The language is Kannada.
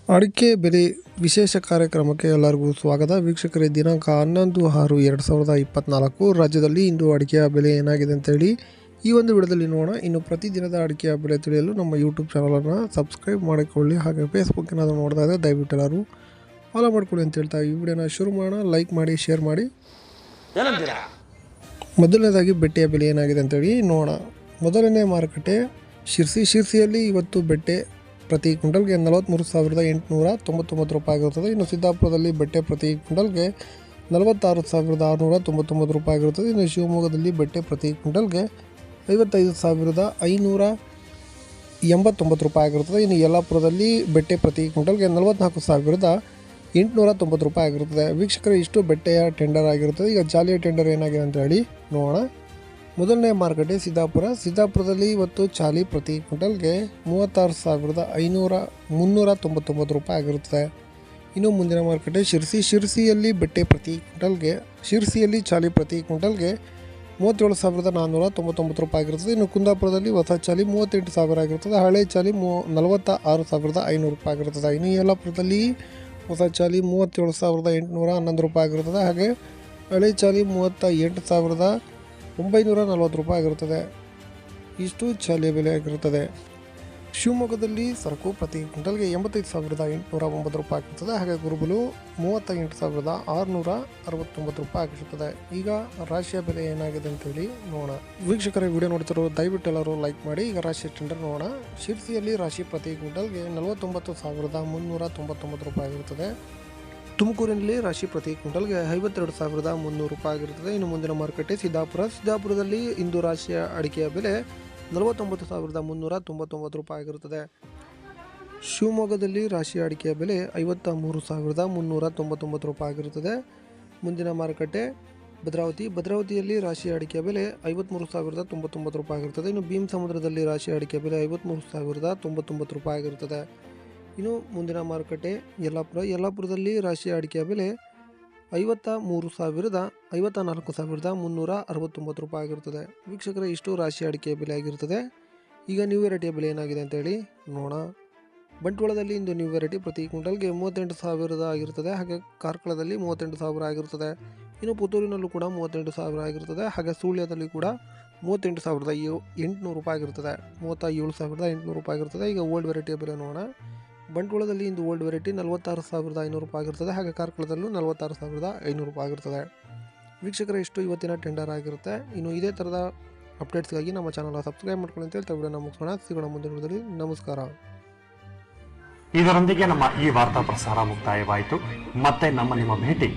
ಅಡಿಕೆ ಬೆಲೆ ವಿಶೇಷ ಕಾರ್ಯಕ್ರಮಕ್ಕೆ ಎಲ್ಲರಿಗೂ ಸ್ವಾಗತ. ವೀಕ್ಷಕರೇ, ದಿನಾಂಕ 11/6/2024 ರಾಜ್ಯದಲ್ಲಿ ಇಂದು ಅಡಿಕೆಯ ಬೆಲೆ ಏನಾಗಿದೆ ಅಂತೇಳಿ ಈ ಒಂದು ವಿಡಿಯೋದಲ್ಲಿ ನೋಡೋಣ. ಇನ್ನು ಪ್ರತಿದಿನದ ಅಡಿಕೆಯ ಬೆಲೆ ತಿಳಿಯಲು ನಮ್ಮ ಯೂಟ್ಯೂಬ್ ಚಾನಲನ್ನು ಸಬ್ಸ್ಕ್ರೈಬ್ ಮಾಡಿಕೊಳ್ಳಿ. ಹಾಗೆ ಫೇಸ್ಬುಕ್ ಏನಾದರೂ ನೋಡ್ತಾ ಇದ್ದರೆ ದಯವಿಟ್ಟು ಎಲ್ಲರೂ ಫಾಲೋ ಮಾಡಿಕೊಳ್ಳಿ ಅಂತ ಹೇಳ್ತಾ ಈ ವಿಡಿಯೋನ ಶುರು ಮಾಡೋಣ. ಲೈಕ್ ಮಾಡಿ, ಶೇರ್ ಮಾಡಿ. ಮೊದಲನೇದಾಗಿ ಬೆಟ್ಟೆಯ ಬೆಲೆ ಏನಾಗಿದೆ ಅಂತೇಳಿ ನೋಡೋಣ. ಮೊದಲನೇ ಮಾರುಕಟ್ಟೆ ಶಿರ್ಸಿಯಲ್ಲಿ ಇವತ್ತು ಬೆಟ್ಟೆ ಪ್ರತಿ ಕ್ವಿಂಟಲ್ಗೆ 43,899 ರೂಪಾಯಿ ಆಗಿರುತ್ತದೆ. ಇನ್ನು ಸಿದ್ದಾಪುರದಲ್ಲಿ ಬೆಟ್ಟೆ ಪ್ರತಿ ಕ್ವಿಂಟಲ್ಗೆ 46,699 ರೂಪಾಯಿ ಆಗಿರುತ್ತದೆ. ಇನ್ನು ಶಿವಮೊಗ್ಗದಲ್ಲಿ ಬೆಟ್ಟೆ ಪ್ರತಿ ಕ್ವಿಂಟಲ್ಗೆ 55,589 ರೂಪಾಯಿ ಆಗಿರುತ್ತದೆ. ಇನ್ನು ಯಲ್ಲಾಪುರದಲ್ಲಿ ಬೆಟ್ಟೆ ಪ್ರತಿ ಕ್ವಿಂಟಲ್ಗೆ 44,890 ರೂಪಾಯಿ ಆಗಿರುತ್ತದೆ. ವೀಕ್ಷಕರೇ, ಇಷ್ಟು ಬೆಟ್ಟೆಯ ಟೆಂಡರ್ ಆಗಿರುತ್ತದೆ. ಈಗ ಜಾಲಿಯ ಟೆಂಡರ್ ಏನಾಗಿದೆ ಅಂತ ಹೇಳಿ ನೋಡೋಣ. ಮೊದಲನೇ ಮಾರುಕಟ್ಟೆ ಸಿದ್ದಾಪುರದಲ್ಲಿ ಇವತ್ತು ಚಾಲಿ ಪ್ರತಿ ಕ್ವಿಂಟಲ್ಗೆ 36,399 ರೂಪಾಯಿ ಆಗಿರುತ್ತದೆ. ಇನ್ನು ಮುಂದಿನ ಮಾರುಕಟ್ಟೆ ಶಿರ್ಸಿಯಲ್ಲಿ ಬೆಟ್ಟೆ ಪ್ರತಿ ಕ್ವಿಂಟಲ್ಗೆ ಚಾಲಿ ಪ್ರತಿ ಕ್ವಿಂಟಲ್ಗೆ 37,499 ರೂಪಾಯಿ ಆಗಿರುತ್ತದೆ. ಇನ್ನು ಕುಂದಾಪುರದಲ್ಲಿ ಹೊಸ ಚಾಲಿ 38,000 ಆಗಿರುತ್ತದೆ. ಹಳೆ ಚಾಲಿ 46,500 ರೂಪಾಯಿ ಆಗಿರುತ್ತದೆ. ಇನ್ನು ಯಲ್ಲಾಪುರದಲ್ಲಿ ಹೊಸ ಚಾಲಿ 37,811 ರೂಪಾಯಿ ಆಗಿರುತ್ತದೆ. ಹಾಗೆ ಹಳೆ ಚಾಲಿ 38,940 ರೂಪಾಯಿ ಆಗಿರುತ್ತದೆ. ಇಷ್ಟು ಚಾಲಿಯ ಬೆಲೆ ಆಗಿರುತ್ತದೆ. ಶಿವಮೊಗ್ಗದಲ್ಲಿ ಸರಕು ಪ್ರತಿ ಕ್ವಿಂಟಲ್ಗೆ 85,809 ರೂಪಾಯಿ ಆಗಿರುತ್ತದೆ. ಹಾಗೆ ಗುರುಬಲು 38,669 ರೂಪಾಯಿ ಆಗಿರುತ್ತದೆ. ಈಗ ರಾಶಿಯ ಬೆಲೆ ಏನಾಗಿದೆ ಅಂತೇಳಿ ನೋಡೋಣ. ವೀಕ್ಷಕರ, ವಿಡಿಯೋ ನೋಡ್ತಿರೋ ದಯವಿಟ್ಟು ಎಲ್ಲರೂ ಲೈಕ್ ಮಾಡಿ. ಈಗ ರಾಶಿಯ ಟೆಂಡರ್ ನೋಡೋಣ. ಶಿರ್ಸಿಯಲ್ಲಿ ರಾಶಿ ಪ್ರತಿ ಕ್ವಿಂಟಲ್ಗೆ 49,399 ರೂಪಾಯಿ ಆಗಿರುತ್ತದೆ. ತುಮಕೂರಿನಲ್ಲಿ ರಾಶಿ ಪ್ರತಿ ಕ್ವಿಂಟಲ್ಗೆ 52,300 ರೂಪಾಯಿ ಆಗಿರುತ್ತದೆ. ಇನ್ನು ಮುಂದಿನ ಮಾರುಕಟ್ಟೆ ಸಿದ್ದಾಪುರದಲ್ಲಿ ಇಂದು ರಾಶಿಯ ಅಡಿಕೆಯ ಬೆಲೆ 49,399 ರೂಪಾಯಿ ಆಗಿರುತ್ತದೆ. ಶಿವಮೊಗ್ಗದಲ್ಲಿ ರಾಶಿಯ ಅಡಿಕೆಯ ಬೆಲೆ 53,399 ರೂಪಾಯಿ ಆಗಿರುತ್ತದೆ. ಮುಂದಿನ ಮಾರುಕಟ್ಟೆ ಭದ್ರಾವತಿಯಲ್ಲಿ ರಾಶಿಯ ಅಡಿಕೆಯ ಬೆಲೆ 53,099 ರೂಪಾಯಿ ಆಗಿರುತ್ತದೆ. ಇನ್ನು ಭೀಮಸಮುದ್ರದಲ್ಲಿ ರಾಶಿಯ ಅಡಿಕೆಯ ಬೆಲೆ 53,099 ರೂಪಾಯಿ ಆಗಿರುತ್ತದೆ. ಇನ್ನು ಮುಂದಿನ ಮಾರುಕಟ್ಟೆ ಯಲ್ಲಾಪುರದಲ್ಲಿ ರಾಶಿಯ ಅಡಿಕೆಯ ಬೆಲೆ 54,369 ರೂಪಾಯಿ ಆಗಿರುತ್ತದೆ. ವೀಕ್ಷಕರೇ, ಇಷ್ಟು ರಾಶಿಯ ಅಡಿಕೆಯ ಬೆಲೆ ಆಗಿರುತ್ತದೆ. ಈಗ ನ್ಯೂ ವೆರೈಟಿಯ ಬೆಲೆ ಏನಾಗಿದೆ ಅಂತೇಳಿ ನೋಡೋಣ. ಬಂಟ್ವಾಳದಲ್ಲಿ ಇಂದು ನ್ಯೂ ವೆರೈಟಿ ಪ್ರತಿ ಕ್ವಿಂಟಲ್ಗೆ 38,000 ಆಗಿರುತ್ತದೆ. ಹಾಗೆ ಕಾರ್ಕಳದಲ್ಲಿ 38,000 ಆಗಿರುತ್ತದೆ. ಇನ್ನು ಪುತ್ತೂರಿನಲ್ಲೂ ಕೂಡ 38,000 ಆಗಿರುತ್ತದೆ. ಹಾಗೆ ಸುಳ್ಯದಲ್ಲಿ ಕೂಡ 38,800 ರೂಪಾಯಿ ಆಗಿರುತ್ತದೆ. 37,800 ರೂಪಾಯಿ ಆಗಿರುತ್ತದೆ. ಈಗ ಓಲ್ಡ್ ವೆರೈಟಿಯ ಬೆಲೆ ನೋಡೋಣ. ಬಂಟ್ವಾಳದಲ್ಲಿ ಇಂದು ಓಲ್ಡ್ ವೆರೈಟಿ 46,500 ರೂಪಾಯಿ ಆಗಿರುತ್ತದೆ. ಹಾಗೆ ಕಾರ್ಕಳದಲ್ಲೂ 46,500 ರೂಪಾಯಿ ಆಗಿರುತ್ತದೆ. ವೀಕ್ಷಕರೇ, ಇಷ್ಟು ಇವತ್ತಿನ ಟೆಂಡರ್ ಆಗಿರುತ್ತೆ. ಇನ್ನು ಇದೇ ಥರದ ಅಪ್ಡೇಟ್ಸ್ಗಾಗಿ ನಮ್ಮ ಚಾನಲ್ ಸಬ್ಸ್ಕ್ರೈಬ್ ಮಾಡ್ಕೊಳ್ಳಿ ಅಂತ ಹೇಳ್ತಾ ವಿಡಿಯೋನ ಮುಗಿಸೋಣ. ಸಿಗೋಣ ಮುಂದಿನ ವಿಡಿಯೋದಲ್ಲಿ. ನಮಸ್ಕಾರ. ಇದರೊಂದಿಗೆ ನಮ್ಮ ಈ ವಾರ್ತಾ ಪ್ರಸಾರ ಮುಕ್ತಾಯವಾಯಿತು. ಮತ್ತೆ ನಿಮ್ಮ ಭೇಟಿ